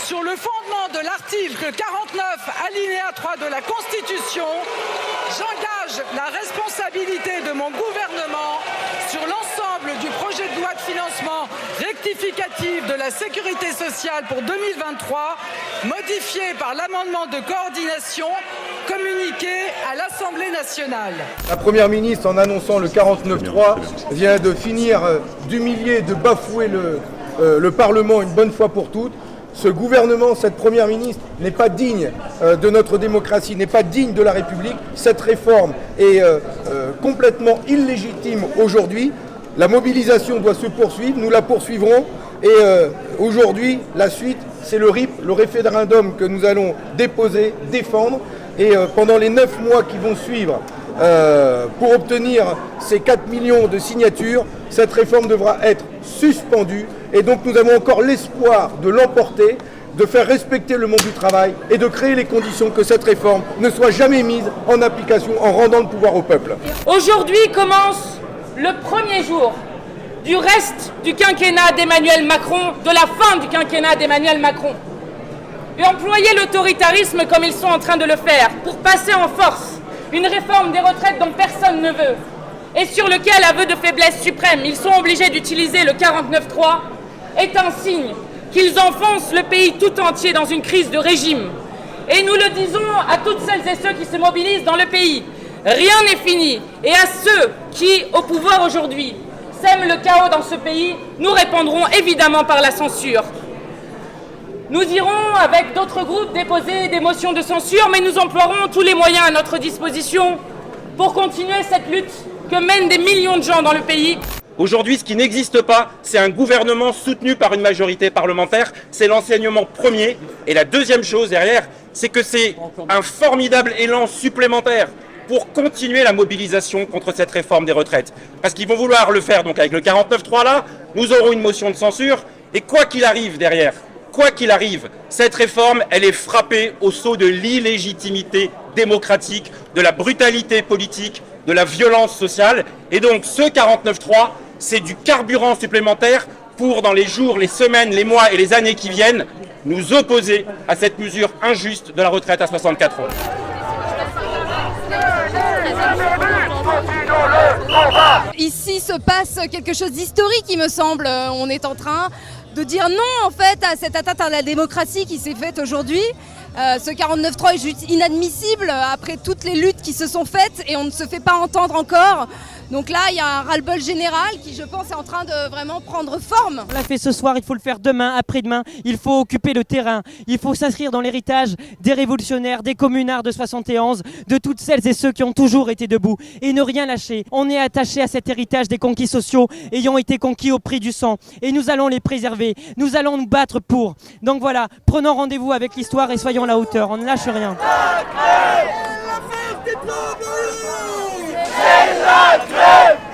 Sur le fondement de l'article 49, alinéa 3 de la Constitution, j'engage la responsabilité de mon gouvernement sur l'ensemble du projet de loi de financement rectificatif de la sécurité sociale pour 2023, modifié par l'amendement de coordination communiqué à l'Assemblée nationale. La Première ministre, en annonçant le 49.3, vient de finir d'humilier, de bafouer le Parlement une bonne fois pour toutes. Ce gouvernement, cette Première ministre n'est pas digne de notre démocratie, n'est pas digne de la République. Cette réforme est complètement illégitime aujourd'hui. La mobilisation doit se poursuivre, nous la poursuivrons. Et aujourd'hui, la suite, c'est le RIP, le référendum que nous allons déposer, défendre. Et pendant les 9 mois qui vont suivre, pour obtenir ces 4 millions de signatures, cette réforme devra être suspendue. Et donc nous avons encore l'espoir de l'emporter, de faire respecter le monde du travail et de créer les conditions que cette réforme ne soit jamais mise en application en rendant le pouvoir au peuple. Aujourd'hui commence le premier jour du reste du quinquennat d'Emmanuel Macron, de la fin du quinquennat d'Emmanuel Macron. Et employer l'autoritarisme comme ils sont en train de le faire pour passer en force une réforme des retraites dont personne ne veut et sur lequel, aveu de faiblesse suprême, ils sont obligés d'utiliser le 49.3 est un signe qu'ils enfoncent le pays tout entier dans une crise de régime. Et nous le disons à toutes celles et ceux qui se mobilisent dans le pays, rien n'est fini. Et à ceux qui, au pouvoir aujourd'hui, sèment le chaos dans ce pays, nous répondrons évidemment par la censure. Nous irons, avec d'autres groupes, déposer des motions de censure, mais nous emploierons tous les moyens à notre disposition pour continuer cette lutte que mènent des millions de gens dans le pays. Aujourd'hui, ce qui n'existe pas, c'est un gouvernement soutenu par une majorité parlementaire. C'est l'enseignement premier. Et la deuxième chose derrière, c'est que c'est un formidable élan supplémentaire pour continuer la mobilisation contre cette réforme des retraites. Parce qu'ils vont vouloir le faire donc avec le 49.3 là, nous aurons une motion de censure. Et quoi qu'il arrive derrière, quoi qu'il arrive, cette réforme, elle est frappée au sceau de l'illégitimité démocratique, de la brutalité politique, de la violence sociale. Et donc ce 49.3, c'est du carburant supplémentaire pour, dans les jours, les semaines, les mois et les années qui viennent, nous opposer à cette mesure injuste de la retraite à 64 ans. Ici se passe quelque chose d'historique, il me semble. On est en train de dire non en fait à cette atteinte à la démocratie qui s'est faite aujourd'hui. Ce 49.3 est juste inadmissible après toutes les luttes qui se sont faites et on ne se fait pas entendre encore. Donc là, il y a un ras-le-bol général qui, je pense, est en train de vraiment prendre forme. On l'a fait ce soir, il faut le faire demain, après-demain. Il faut occuper le terrain. Il faut s'inscrire dans l'héritage des révolutionnaires, des communards de 71, de toutes celles et ceux qui ont toujours été debout et ne rien lâcher. On est attaché à cet héritage des conquis sociaux ayant été conquis au prix du sang. Et nous allons les préserver. Nous allons nous battre pour. Donc voilà, prenons rendez-vous avec l'histoire et soyons à la hauteur. On ne lâche rien. C'est la grève!